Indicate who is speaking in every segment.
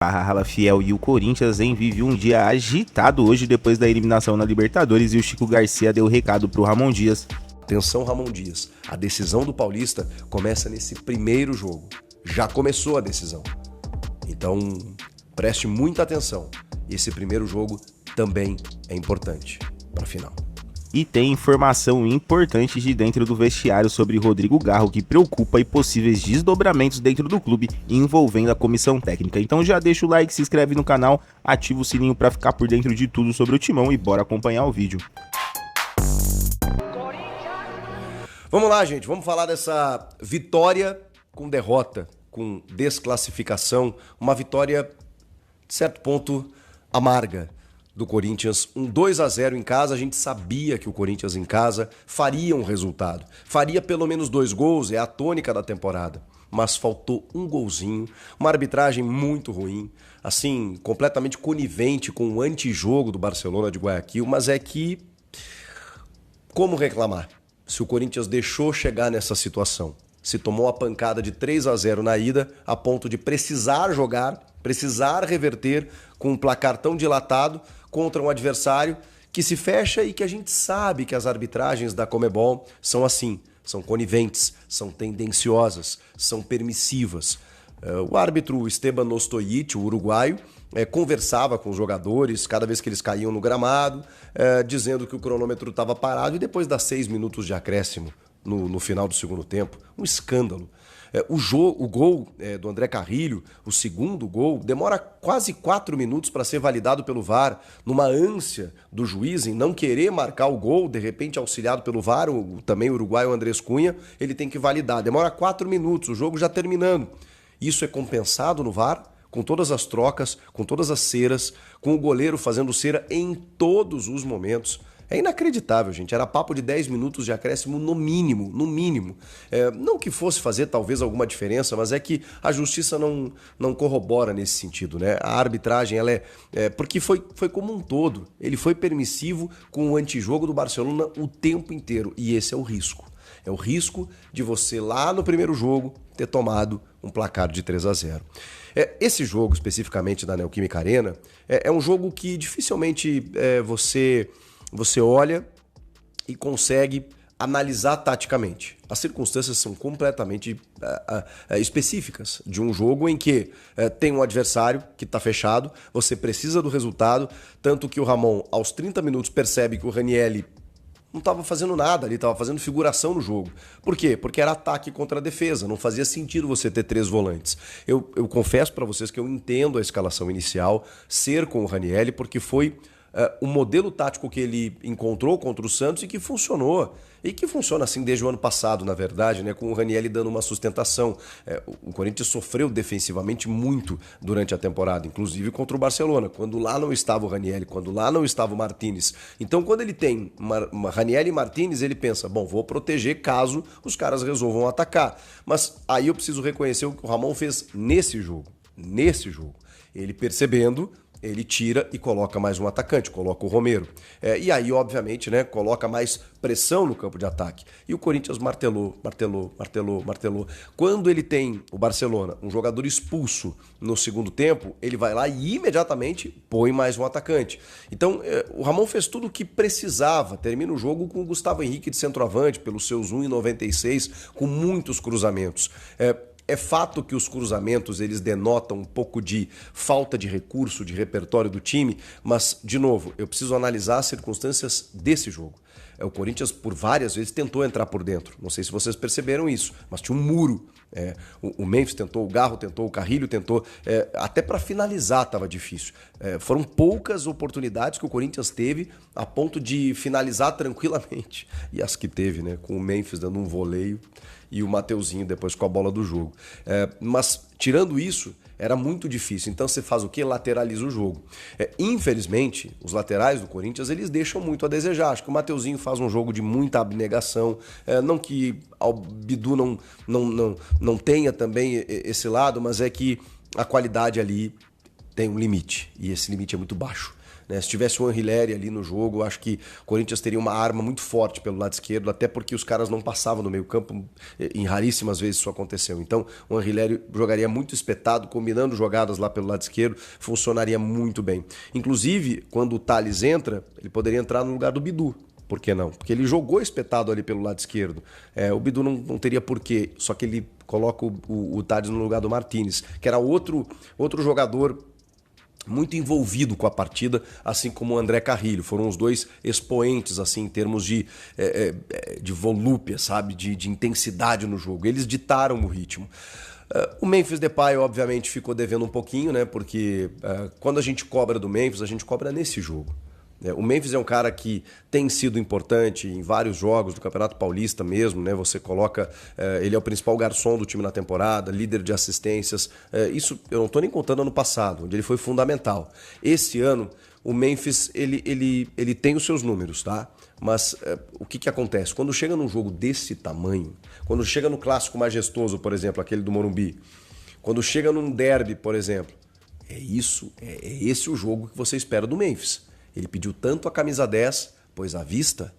Speaker 1: Rala Fiel e o Corinthians vive um dia agitado hoje depois da eliminação na Libertadores e o Chico Garcia deu recado pro Ramon Dias.
Speaker 2: Atenção, Ramon Dias, a decisão do Paulista começa nesse primeiro jogo. Já começou a decisão. Então, preste muita atenção. Esse primeiro jogo também é importante para a final.
Speaker 1: E tem informação importante de dentro do vestiário sobre Rodrigo Garro que preocupa e possíveis desdobramentos dentro do clube envolvendo a comissão técnica. Então já deixa o like, se inscreve no canal, ativa o sininho para ficar por dentro de tudo sobre o Timão e bora acompanhar o vídeo.
Speaker 2: Vamos lá, gente, vamos falar dessa vitória com derrota, com desclassificação, uma vitória, de certo ponto, amarga do Corinthians, um 2-0 em casa. A gente sabia que o Corinthians em casa faria um resultado, faria pelo menos 2 gols, é a tônica da temporada, mas faltou um golzinho, uma arbitragem muito ruim, assim, completamente conivente com o antijogo do Barcelona de Guayaquil, mas é que, como reclamar se o Corinthians deixou chegar nessa situação? Se tomou a pancada de 3-0 na ida, a ponto de precisar jogar, precisar reverter com um placar tão dilatado contra um adversário que se fecha e que a gente sabe que as arbitragens da Conmebol são assim, são coniventes, são tendenciosas, são permissivas. O árbitro Esteban Ostojic, o uruguaio, conversava com os jogadores cada vez que eles caíam no gramado, dizendo que o cronômetro estava parado e depois das 6 minutos de acréscimo no final do segundo tempo, um escândalo. O gol do André Carrilho, o segundo gol, demora quase 4 minutos para ser validado pelo VAR, numa ânsia do juiz em não querer marcar o gol, de repente auxiliado pelo VAR, também o uruguaio Andrés Cunha, ele tem que validar. Demora 4 minutos, o jogo já terminando. Isso é compensado no VAR, com todas as trocas, com todas as ceras, com o goleiro fazendo cera em todos os momentos. É inacreditável, gente. Era papo de 10 minutos de acréscimo no mínimo, no mínimo. Não que fosse fazer talvez alguma diferença, mas é que a justiça não corrobora nesse sentido, né? A arbitragem, ela porque foi como um todo. Ele foi permissivo com o antijogo do Barcelona o tempo inteiro. E esse é o risco. É o risco de você lá no primeiro jogo ter tomado um placar de 3-0. Esse jogo, especificamente da Neoquímica Arena, é um jogo que dificilmente você olha e consegue analisar taticamente. As circunstâncias são completamente específicas de um jogo em que tem um adversário que está fechado, você precisa do resultado, tanto que o Ramon, aos 30 minutos, percebe que o Ranieri não estava fazendo nada ali, estava fazendo figuração no jogo. Por quê? Porque era ataque contra a defesa, não fazia sentido você ter 3 volantes. Eu confesso para vocês que eu entendo a escalação inicial, ser com o Ranieri, porque foi o modelo tático que ele encontrou contra o Santos e que funcionou. E que funciona assim desde o ano passado, na verdade, né, com o Ranieri dando uma sustentação. O Corinthians sofreu defensivamente muito durante a temporada, inclusive contra o Barcelona, quando lá não estava o Ranieri, quando lá não estava o Martínez. Então, quando ele tem uma Ranieri e Martínez, ele pensa, bom, vou proteger caso os caras resolvam atacar. Mas aí eu preciso reconhecer o que o Ramon fez nesse jogo. Nesse jogo. Ele percebendo, ele tira e coloca mais um atacante, coloca o Romero. E aí, obviamente, né, coloca mais pressão no campo de ataque. E o Corinthians martelou. Quando ele tem o Barcelona, um jogador expulso no segundo tempo, ele vai lá e imediatamente põe mais um atacante. Então, o Ramon fez tudo o que precisava. Termina o jogo com o Gustavo Henrique de centroavante, pelos seus 1,96, com muitos cruzamentos. É fato que os cruzamentos eles denotam um pouco de falta de recurso, de repertório do time, mas, de novo, eu preciso analisar as circunstâncias desse jogo. O Corinthians, por várias vezes, tentou entrar por dentro. Não sei se vocês perceberam isso, mas tinha um muro. O Memphis tentou, o Garro tentou, o Carrilho tentou. Até para finalizar estava difícil. Foram poucas oportunidades que o Corinthians teve a ponto de finalizar tranquilamente. E as que teve, né? Com o Memphis dando um voleio e o Mateuzinho depois com a bola do jogo. Mas, tirando isso, era muito difícil. Então você faz o quê? Lateraliza o jogo. Infelizmente, os laterais do Corinthians, eles deixam muito a desejar. Acho que o Mateuzinho faz um jogo de muita abnegação. Não que o Bidu não tenha também esse lado, mas é que a qualidade ali tem um limite. E esse limite é muito baixo. né? Se tivesse o Anrileri ali no jogo, eu acho que o Corinthians teria uma arma muito forte pelo lado esquerdo, até porque os caras não passavam no meio campo, em raríssimas vezes isso aconteceu. Então o Anrileri jogaria muito espetado, combinando jogadas lá pelo lado esquerdo, funcionaria muito bem. Inclusive, quando o Thales entra, ele poderia entrar no lugar do Bidu. Por que não? Porque ele jogou espetado ali pelo lado esquerdo. O Bidu não teria porquê, só que ele coloca o Thales no lugar do Martinez, que era outro jogador muito envolvido com a partida, assim como o André Carrilho. Foram os dois expoentes, assim, em termos de volúpia, sabe? De intensidade no jogo. Eles ditaram o ritmo. O Memphis Depay, obviamente, ficou devendo um pouquinho, né? Porque quando a gente cobra do Memphis, a gente cobra nesse jogo. O Memphis é um cara que tem sido importante em vários jogos do Campeonato Paulista mesmo, né? Você coloca, ele é o principal garçom do time na temporada, líder de assistências. Isso eu não estou nem contando ano passado, onde ele foi fundamental. Esse ano, o Memphis, ele tem os seus números, tá? Mas o que acontece? Quando chega num jogo desse tamanho, quando chega no clássico majestoso, por exemplo, aquele do Morumbi, quando chega num derby, por exemplo, é esse o jogo que você espera do Memphis. Ele pediu tanto a camisa 10, pois a vista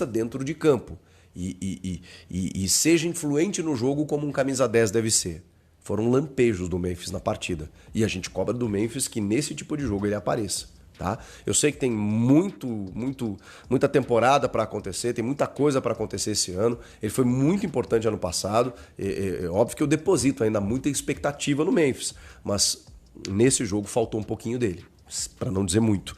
Speaker 2: dentro de campo. E seja influente no jogo como um camisa 10 deve ser. Foram lampejos do Memphis na partida. E a gente cobra do Memphis que nesse tipo de jogo ele apareça. Tá? Eu sei que tem muita temporada para acontecer, tem muita coisa para acontecer esse ano. Ele foi muito importante ano passado. É óbvio que eu deposito ainda muita expectativa no Memphis, mas nesse jogo faltou um pouquinho dele. Para não dizer muito.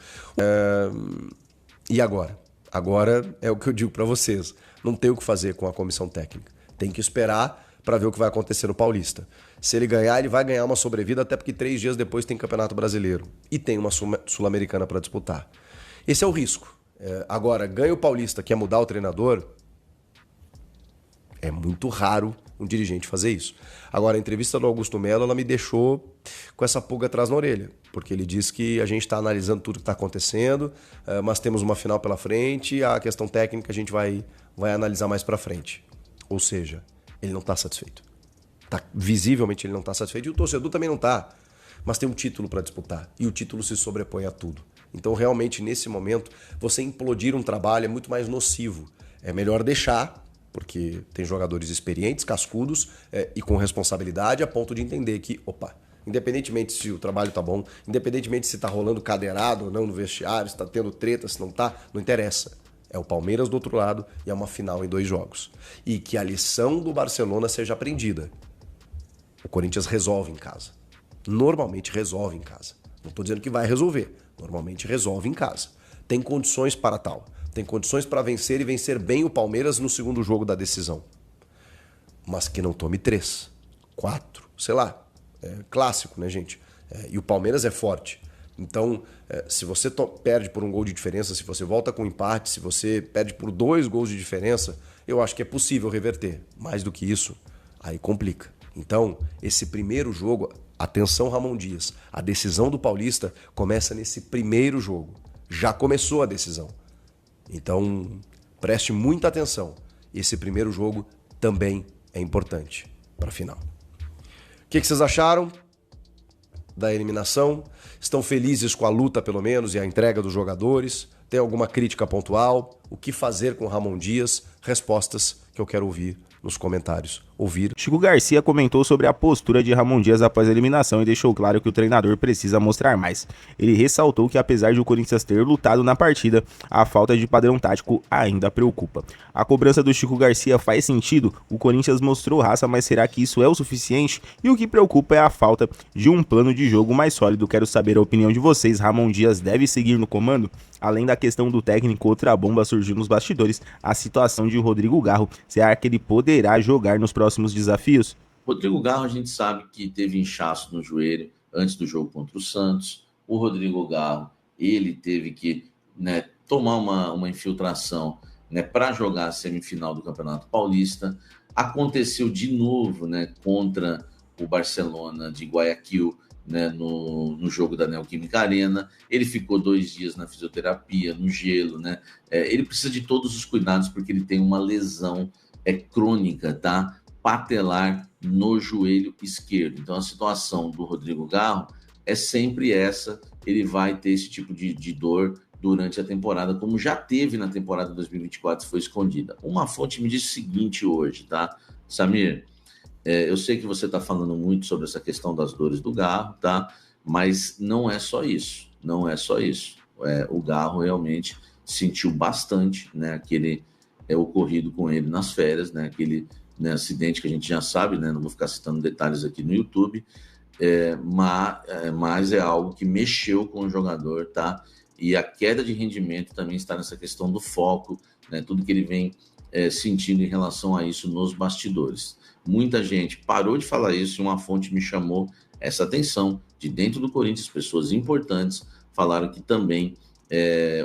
Speaker 2: E agora? Agora é o que eu digo para vocês. Não tem o que fazer com a comissão técnica. Tem que esperar para ver o que vai acontecer no Paulista. Se ele ganhar, ele vai ganhar uma sobrevida, até porque 3 dias depois tem Campeonato Brasileiro. E tem uma Sul-Americana para disputar. Esse é o risco. Agora, ganha o Paulista, quer mudar o treinador? É muito raro um dirigente fazer isso. Agora, a entrevista do Augusto Melo, ela me deixou com essa pulga atrás na orelha, porque ele disse que a gente está analisando tudo que está acontecendo, mas temos uma final pela frente, a questão técnica a gente vai analisar mais para frente. Ou seja, ele não está satisfeito. Visivelmente ele não está satisfeito e o torcedor também não está. Mas tem um título para disputar e o título se sobrepõe a tudo. Então, realmente, nesse momento, você implodir um trabalho é muito mais nocivo. É melhor deixar, porque tem jogadores experientes, cascudos e com responsabilidade a ponto de entender que, independentemente se o trabalho tá bom, independentemente se tá rolando cadeirado ou não no vestiário, se tá tendo treta, se não tá, não interessa. É o Palmeiras do outro lado e é uma final em 2 jogos. E que a lição do Barcelona seja aprendida. O Corinthians resolve em casa. Normalmente resolve em casa. Não estou dizendo que vai resolver. Normalmente resolve em casa. Tem condições para tal. Tem condições para vencer e vencer bem o Palmeiras no segundo jogo da decisão. Mas que não tome 3, 4, sei lá. É clássico, né, gente? E o Palmeiras é forte. Então, se você perde por 1 gol de diferença, se você volta com empate, se você perde por 2 gols de diferença, eu acho que é possível reverter. Mais do que isso, aí complica. Então, esse primeiro jogo, atenção Ramon Dias, a decisão do Paulista começa nesse primeiro jogo. Já começou a decisão. Então, preste muita atenção. Esse primeiro jogo também é importante para a final. O que vocês acharam da eliminação? Estão felizes com a luta, pelo menos, e a entrega dos jogadores? Tem alguma crítica pontual? O que fazer com Ramon Dias? Respostas que eu quero ouvir nos comentários.
Speaker 1: Chico Garcia comentou sobre a postura de Ramon Dias após a eliminação e deixou claro que o treinador precisa mostrar mais. Ele ressaltou que apesar de o Corinthians ter lutado na partida, a falta de padrão tático ainda preocupa. A cobrança do Chico Garcia faz sentido, o Corinthians mostrou raça, mas será que isso é o suficiente? E o que preocupa é a falta de um plano de jogo mais sólido. Quero saber a opinião de vocês. Ramon Dias deve seguir no comando? Além da questão do técnico, outra bomba surgiu nos bastidores, a situação de Rodrigo Garro. Será que ele poderá jogar nos próximos desafios?
Speaker 3: Rodrigo Garro, a gente sabe que teve inchaço no joelho antes do jogo contra o Santos. O Rodrigo Garro, ele teve que tomar uma infiltração para jogar a semifinal do Campeonato Paulista. Aconteceu de novo contra o Barcelona de Guayaquil, no jogo da Neoquímica Arena. Ele ficou 2 dias na fisioterapia, no gelo. Ele precisa de todos os cuidados porque ele tem uma lesão crônica, tá? Patelar no joelho esquerdo. Então a situação do Rodrigo Garro é sempre essa, ele vai ter esse tipo de dor durante a temporada, como já teve na temporada 2024, se foi escondida. Uma fonte me disse o seguinte hoje, tá? Samir, eu sei que você está falando muito sobre essa questão das dores do Garro, tá? Mas não é só isso, não é só isso. O Garro realmente sentiu bastante, né, aquele ocorrido com ele nas férias, né, aquele, né, acidente que a gente já sabe, né, não vou ficar citando detalhes aqui no YouTube, mas é algo que mexeu com o jogador, tá? E a queda de rendimento também está nessa questão do foco, né, tudo que ele vem sentindo em relação a isso nos bastidores. Muita gente parou de falar isso e uma fonte me chamou essa atenção de dentro do Corinthians, pessoas importantes falaram que também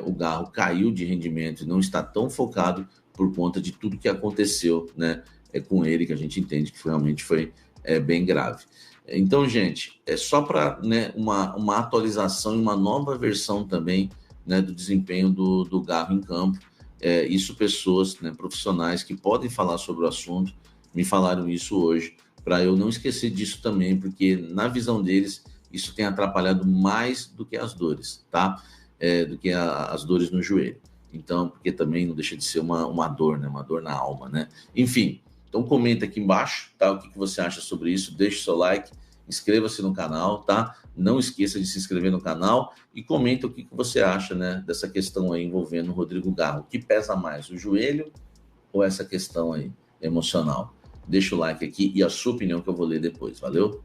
Speaker 3: o Garro caiu de rendimento e não está tão focado por conta de tudo que aconteceu, né, com ele, que a gente entende que realmente foi bem grave. Então, gente, é só para, né, uma atualização e uma nova versão também, né, do desempenho do Garro em campo. Isso pessoas, né, profissionais que podem falar sobre o assunto me falaram isso hoje, para eu não esquecer disso também, porque na visão deles isso tem atrapalhado mais do que as dores, tá? Do que as dores no joelho. Então, porque também não deixa de ser uma dor, né? Uma dor na alma, né? Enfim, então comenta aqui embaixo, tá? O que você acha sobre isso, deixa o seu like, inscreva-se no canal, tá? Não esqueça de se inscrever no canal e comenta o que você acha, né, dessa questão aí envolvendo o Rodrigo Garro. O que pesa mais, o joelho ou essa questão aí emocional? Deixa o like aqui e a sua opinião que eu vou ler depois, valeu?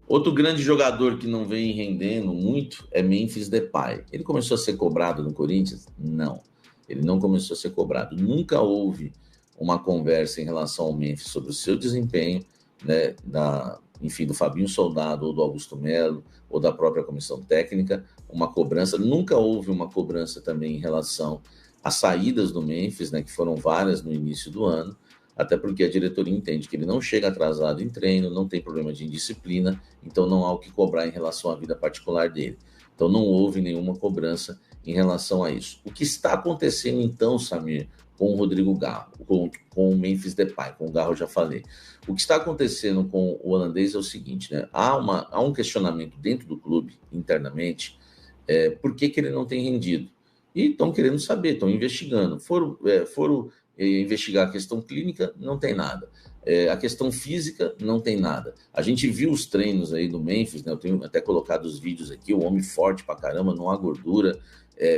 Speaker 3: Outro grande jogador que não vem rendendo muito é Memphis Depay. Ele começou a ser cobrado no Corinthians? Não, ele não começou a ser cobrado. Nunca houve uma conversa em relação ao Memphis sobre o seu desempenho, né, enfim, do Fabinho Soldado ou do Augusto Melo ou da própria comissão técnica, uma cobrança. Nunca houve uma cobrança também em relação às saídas do Memphis, né, que foram várias no início do ano, até porque a diretoria entende que ele não chega atrasado em treino, não tem problema de indisciplina, então não há o que cobrar em relação à vida particular dele. Então não houve nenhuma cobrança em relação a isso. O que está acontecendo então, Samir, com o Rodrigo Garro, com o Memphis Depay, com o Garro eu já falei. O que está acontecendo com o holandês é o seguinte, né? Há um questionamento dentro do clube, internamente, por que ele não tem rendido. E estão querendo saber, estão investigando. Foram investigar a questão clínica, não tem nada. A questão física, não tem nada. A gente viu os treinos aí do Memphis, né? Eu tenho até colocado os vídeos aqui, o homem forte pra caramba, não há gordura,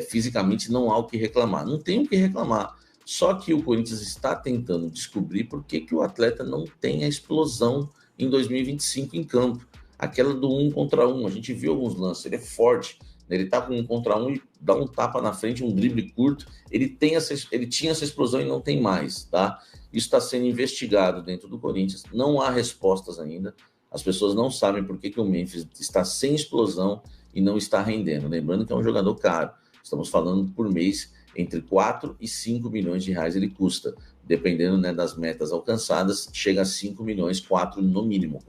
Speaker 3: fisicamente não há o que reclamar. Não tem o que reclamar. Só que o Corinthians está tentando descobrir por que o atleta não tem a explosão em 2025 em campo. Aquela do 1 contra 1, a gente viu alguns lances, ele é forte, né? Ele tá com 1 contra 1 e dá um tapa na frente, um drible curto, ele tinha essa explosão e não tem mais, tá? Isso está sendo investigado dentro do Corinthians, não há respostas ainda, as pessoas não sabem por que o Memphis está sem explosão e não está rendendo. Lembrando que é um jogador caro, estamos falando por mês, entre 4 e 5 milhões de reais ele custa, dependendo, né, das metas alcançadas, chega a 5 milhões, 4 no mínimo.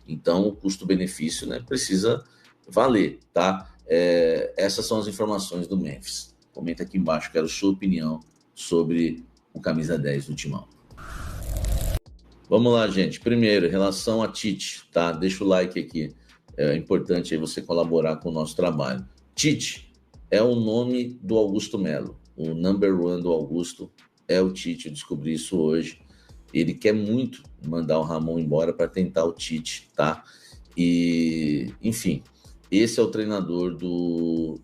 Speaker 3: Então o custo-benefício, né, precisa valer, tá? Essas são as informações do Memphis. Comenta aqui embaixo, quero sua opinião sobre o camisa 10 do Timão. Vamos lá, gente. Primeiro, em relação a Tite, tá? Deixa o like aqui. É importante aí você colaborar com o nosso trabalho. Tite é o nome do Augusto Melo. O number one do Augusto é o Tite. Eu descobri isso hoje. Ele quer muito mandar o Ramon embora para tentar o Tite, tá? E, enfim, esse é o treinador do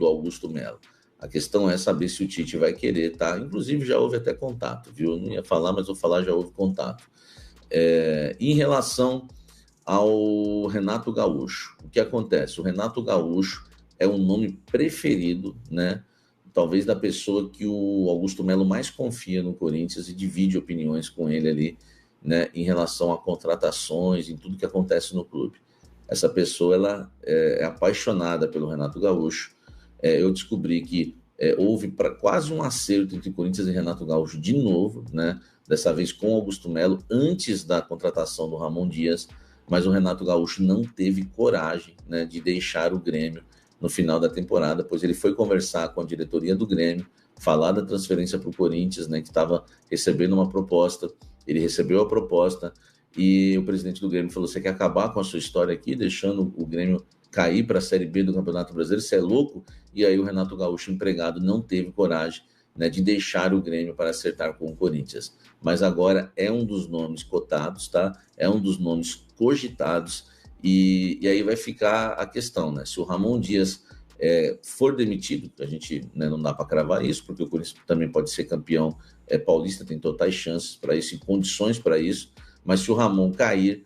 Speaker 3: Augusto Melo. A questão é saber se o Tite vai querer, tá? Inclusive já houve até contato, viu? Eu não ia falar, mas vou falar, já houve contato. Em relação ao Renato Gaúcho, o que acontece? O Renato Gaúcho é o nome preferido, né? Talvez da pessoa que o Augusto Melo mais confia no Corinthians e divide opiniões com ele ali, né? Em relação a contratações, em tudo que acontece no clube. Essa pessoa, ela é apaixonada pelo Renato Gaúcho. Eu descobri que houve quase um acerto entre Corinthians e Renato Gaúcho de novo, né? Dessa vez com o Augusto Melo, antes da contratação do Ramon Dias, mas o Renato Gaúcho não teve coragem, né, de deixar o Grêmio no final da temporada, pois ele foi conversar com a diretoria do Grêmio, falar da transferência para o Corinthians, né, que estava recebendo uma proposta, ele recebeu a proposta, e o presidente do Grêmio falou: você quer acabar com a sua história aqui, deixando o Grêmio cair para a Série B do Campeonato Brasileiro? Você é louco? E aí o Renato Gaúcho, empregado, não teve coragem, né, de deixar o Grêmio para acertar com o Corinthians. Mas agora é um dos nomes cotados, tá? É um dos nomes cogitados, e aí vai ficar a questão, né? Se o Ramon Dias for demitido, a gente, né, não dá para cravar isso, porque o Corinthians também pode ser campeão paulista, tem totais chances para isso e condições para isso, mas se o Ramon cair,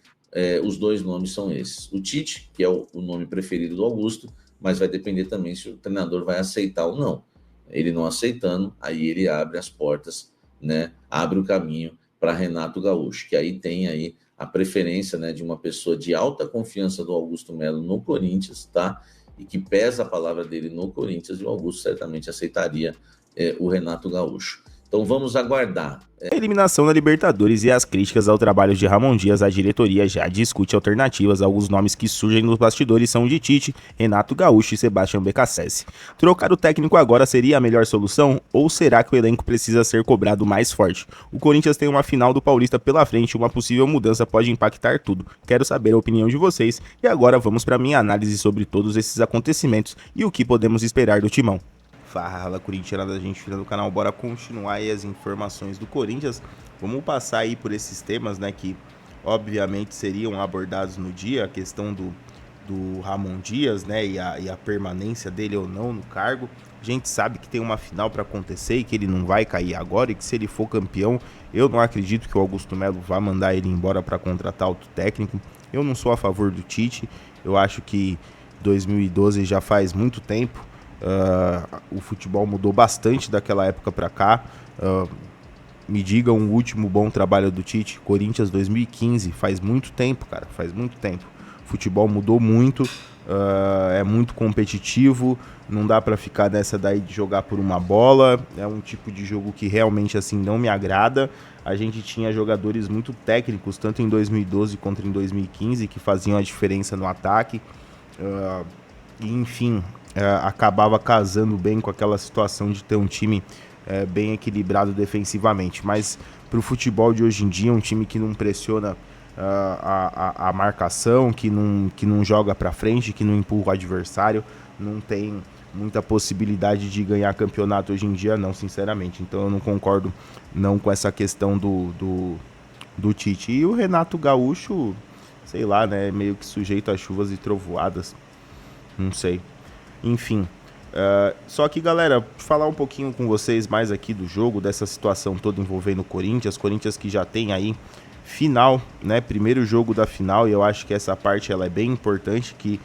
Speaker 3: os dois nomes são esses. O Tite, que é o nome preferido do Augusto, mas vai depender também se o treinador vai aceitar ou não. Ele não aceitando, aí ele abre as portas, né, abre o caminho para Renato Gaúcho, que aí tem aí a preferência, né, de uma pessoa de alta confiança do Augusto Melo no Corinthians, tá? E que pesa a palavra dele no Corinthians, e o Augusto certamente aceitaria o Renato Gaúcho. Então vamos aguardar.
Speaker 1: A eliminação da Libertadores e as críticas ao trabalho de Ramon Dias, a diretoria já discute alternativas. Alguns nomes que surgem nos bastidores são de Tite, Renato Gaúcho e Sebastião Becassese. Trocar o técnico agora seria a melhor solução? Ou será que o elenco precisa ser cobrado mais forte? O Corinthians tem uma final do Paulista pela frente e uma possível mudança pode impactar tudo. Quero saber a opinião de vocês e agora vamos para minha análise sobre todos esses acontecimentos e o que podemos esperar do Timão. Fala, corintiana da gente no canal, bora continuar aí as informações do Corinthians. Vamos passar aí por esses temas, né, que obviamente seriam abordados no dia, a questão do Ramon Dias, né, e a permanência dele ou não no cargo. A gente sabe que tem uma final para acontecer e que ele não vai cair agora, e que se ele for campeão, eu não acredito que o Augusto Melo vá mandar ele embora para contratar outro técnico. Eu não sou a favor do Tite, eu acho que 2012 já faz muito tempo. O futebol mudou bastante daquela época para cá. Me digam o último bom trabalho do Tite, Corinthians 2015, faz muito tempo, cara, faz muito tempo. O futebol mudou muito, é muito competitivo, não dá para ficar nessa daí de jogar por uma bola, é um tipo de jogo que realmente assim não me agrada. A gente tinha jogadores muito técnicos, tanto em 2012 quanto em 2015, que faziam a diferença no ataque, e enfim, acabava casando bem com aquela situação de ter um time bem equilibrado defensivamente. Mas para o futebol de hoje em dia, um time que não pressiona a marcação, que não joga para frente, que não empurra o adversário, não tem muita possibilidade de ganhar campeonato hoje em dia, não, sinceramente. Então eu não concordo não com essa questão do Tite. E o Renato Gaúcho, sei lá, né, meio que sujeito a chuvas e trovoadas, não sei. Enfim, só que, galera, falar um pouquinho com vocês mais aqui do jogo, dessa situação toda envolvendo o Corinthians que já tem aí final, né, primeiro jogo da final, e eu acho que essa parte ela é bem importante, que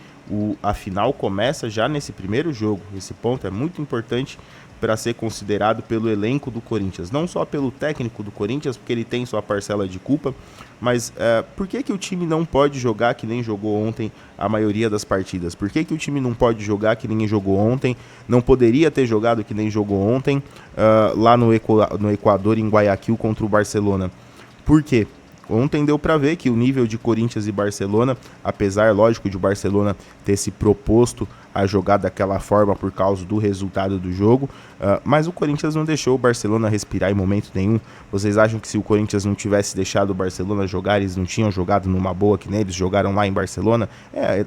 Speaker 1: a final começa já nesse primeiro jogo. Esse ponto é muito importante para ser considerado pelo elenco do Corinthians, não só pelo técnico do Corinthians, porque ele tem sua parcela de culpa, mas por que o time não pode jogar que nem jogou ontem a maioria das partidas? Por que o time não pode jogar que nem jogou ontem? Não poderia ter jogado que nem jogou ontem lá no Equador, em Guayaquil, contra o Barcelona? Por quê? Ontem deu para ver que o nível de Corinthians e Barcelona, apesar, lógico, de o Barcelona ter se proposto a jogar daquela forma por causa do resultado do jogo, mas o Corinthians não deixou o Barcelona respirar em momento nenhum. Vocês acham que se o Corinthians não tivesse deixado o Barcelona jogar, eles não tinham jogado numa boa que nem eles jogaram lá em Barcelona,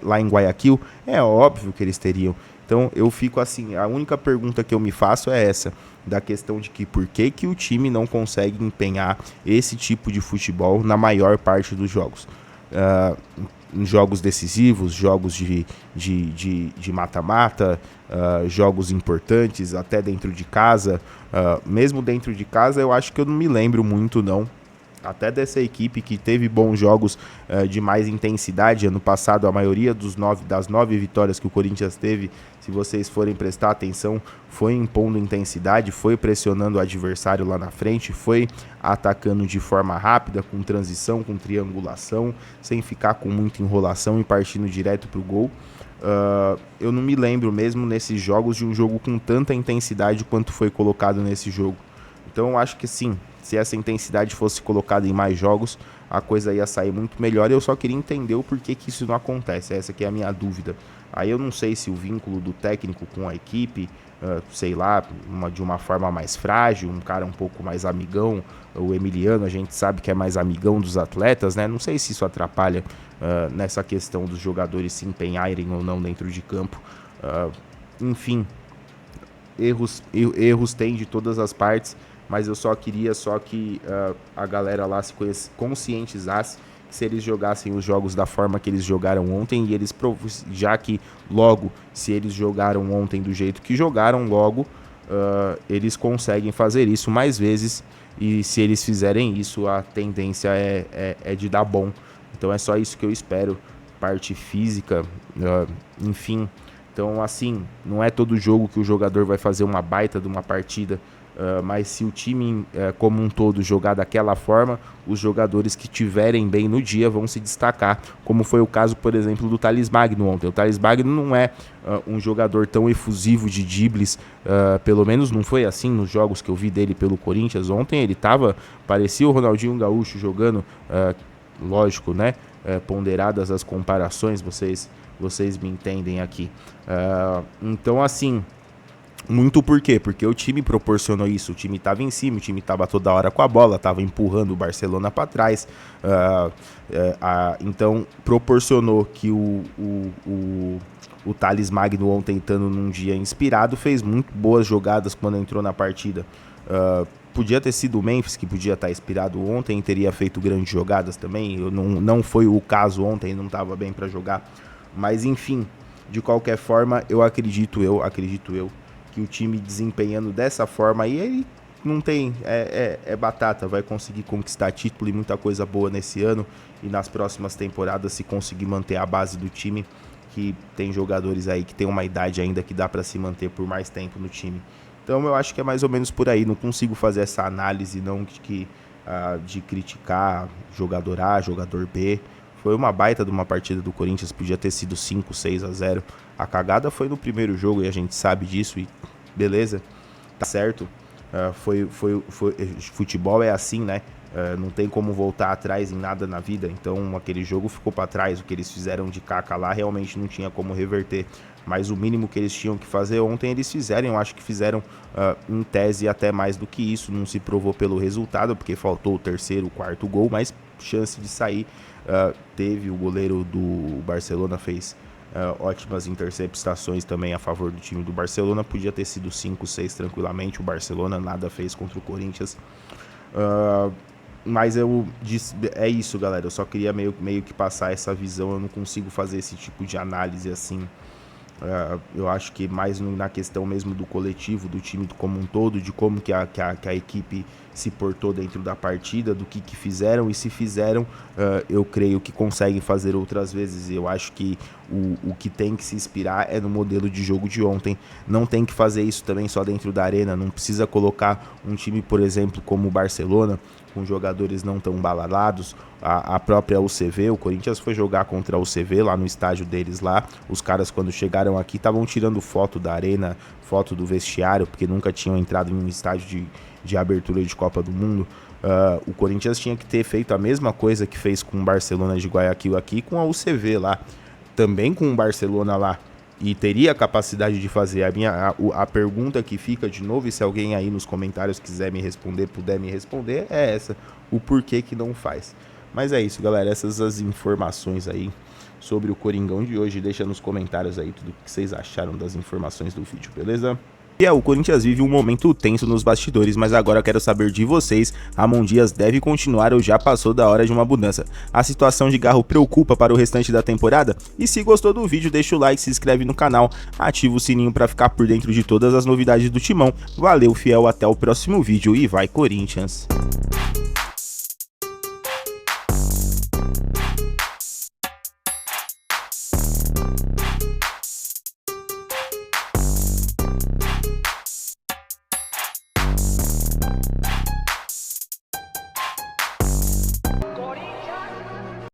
Speaker 1: lá em Guayaquil? É óbvio que eles teriam. Então eu fico assim, a única pergunta que eu me faço é essa, da questão de que por que o time não consegue empenhar esse tipo de futebol na maior parte dos jogos. Em jogos decisivos, jogos de mata-mata, jogos importantes, até dentro de casa. Mesmo dentro de casa, eu acho que eu não me lembro muito, não. Até dessa equipe que teve bons jogos de mais intensidade. Ano passado, a maioria das 9 vitórias que o Corinthians teve, se vocês forem prestar atenção, foi impondo intensidade, foi pressionando o adversário lá na frente, foi atacando de forma rápida, com transição, com triangulação, sem ficar com muita enrolação e partindo direto para o gol. Eu não me lembro mesmo nesses jogos de um jogo com tanta intensidade quanto foi colocado nesse jogo. Então eu acho que sim, se essa intensidade fosse colocada em mais jogos, a coisa ia sair muito melhor. Eu só queria entender o porquê que isso não acontece, essa que é a minha dúvida. Aí eu não sei se o vínculo do técnico com a equipe, sei lá, de uma forma mais frágil, um cara um pouco mais amigão, o Emiliano a gente sabe que é mais amigão dos atletas, né? Não sei se isso atrapalha nessa questão dos jogadores se empenharem ou não dentro de campo. Enfim, erros tem de todas as partes, mas eu só queria que a galera lá se conscientizasse que se eles jogassem os jogos da forma que eles jogaram ontem, e eles já que logo, se eles jogaram ontem do jeito que jogaram, logo eles conseguem fazer isso mais vezes, e se eles fizerem isso, a tendência é de dar bom. Então é só isso que eu espero, parte física, enfim. Então, assim, não é todo jogo que o jogador vai fazer uma baita de uma partida, mas se o time como um todo jogar daquela forma, os jogadores que tiverem bem no dia vão se destacar, como foi o caso, por exemplo, do Thales Magno ontem. O Thales Magno não é um jogador tão efusivo de dribles, pelo menos não foi assim nos jogos que eu vi dele pelo Corinthians. Ontem ele parecia o Ronaldinho Gaúcho jogando, lógico, né? Ponderadas as comparações, vocês me entendem aqui. Então, assim, muito por quê? Porque o time proporcionou isso, o time estava em cima, o time estava toda hora com a bola, estava empurrando o Barcelona para trás, então proporcionou que o Thales Magno ontem, estando num dia inspirado, fez muito boas jogadas quando entrou na partida. Podia ter sido o Memphis, que podia estar inspirado ontem, teria feito grandes jogadas também. Não foi o caso ontem, não estava bem para jogar. Mas enfim, de qualquer forma, eu acredito que o time desempenhando dessa forma aí, ele não tem, batata, vai conseguir conquistar título e muita coisa boa nesse ano e nas próximas temporadas, se conseguir manter a base do time, que tem jogadores aí que tem uma idade ainda que dá para se manter por mais tempo no time. Então eu acho que é mais ou menos por aí, não consigo fazer essa análise não de criticar jogador A, jogador B. Foi uma baita de uma partida do Corinthians, podia ter sido 5-6-0. A cagada foi no primeiro jogo e a gente sabe disso, e beleza, tá certo. Futebol é assim, né? Não tem como voltar atrás em nada na vida, então aquele jogo ficou para trás. O que eles fizeram de caca lá realmente não tinha como reverter, mas o mínimo que eles tinham que fazer ontem eles fizeram. Eu acho que fizeram em tese até mais do que isso. Não se provou pelo resultado, porque faltou o terceiro, o quarto gol, mas chance de sair teve. O goleiro do Barcelona fez ótimas interceptações também a favor do time do Barcelona. Podia ter sido 5-6 tranquilamente. O Barcelona nada fez contra o Corinthians. Mas é isso, galera. Eu só queria meio que passar essa visão. Eu não consigo fazer esse tipo de análise assim. Eu acho que mais na questão mesmo do coletivo, do time como um todo, de como que a equipe se portou dentro da partida, do que fizeram, e se fizeram, eu creio que conseguem fazer outras vezes. Eu acho que o que tem que se inspirar é no modelo de jogo de ontem. Não tem que fazer isso também só dentro da arena, não precisa colocar um time, por exemplo, como o Barcelona, com jogadores não tão badalados. A própria UCV, o Corinthians foi jogar contra a UCV lá no estádio deles lá. Os caras, quando chegaram aqui, estavam tirando foto da arena, foto do vestiário, porque nunca tinham entrado em um estádio de abertura de Copa do Mundo. O Corinthians tinha que ter feito a mesma coisa que fez com o Barcelona de Guayaquil aqui, com a UCV lá, também com o Barcelona lá, e teria a capacidade de fazer. A pergunta que fica de novo, e se alguém aí nos comentários quiser me responder, puder me responder, é essa: o porquê que não faz. Mas é isso, galera, essas as informações aí sobre o Coringão de hoje. Deixa nos comentários aí tudo o que vocês acharam das informações do vídeo, beleza? E o Corinthians vive um momento tenso nos bastidores, mas agora eu quero saber de vocês: Ramon Dias deve continuar ou já passou da hora de uma mudança? A situação de Garro preocupa para o restante da temporada? E se gostou do vídeo, deixa o like, se inscreve no canal, ativa o sininho para ficar por dentro de todas as novidades do Timão. Valeu, fiel, até o próximo vídeo e vai Corinthians!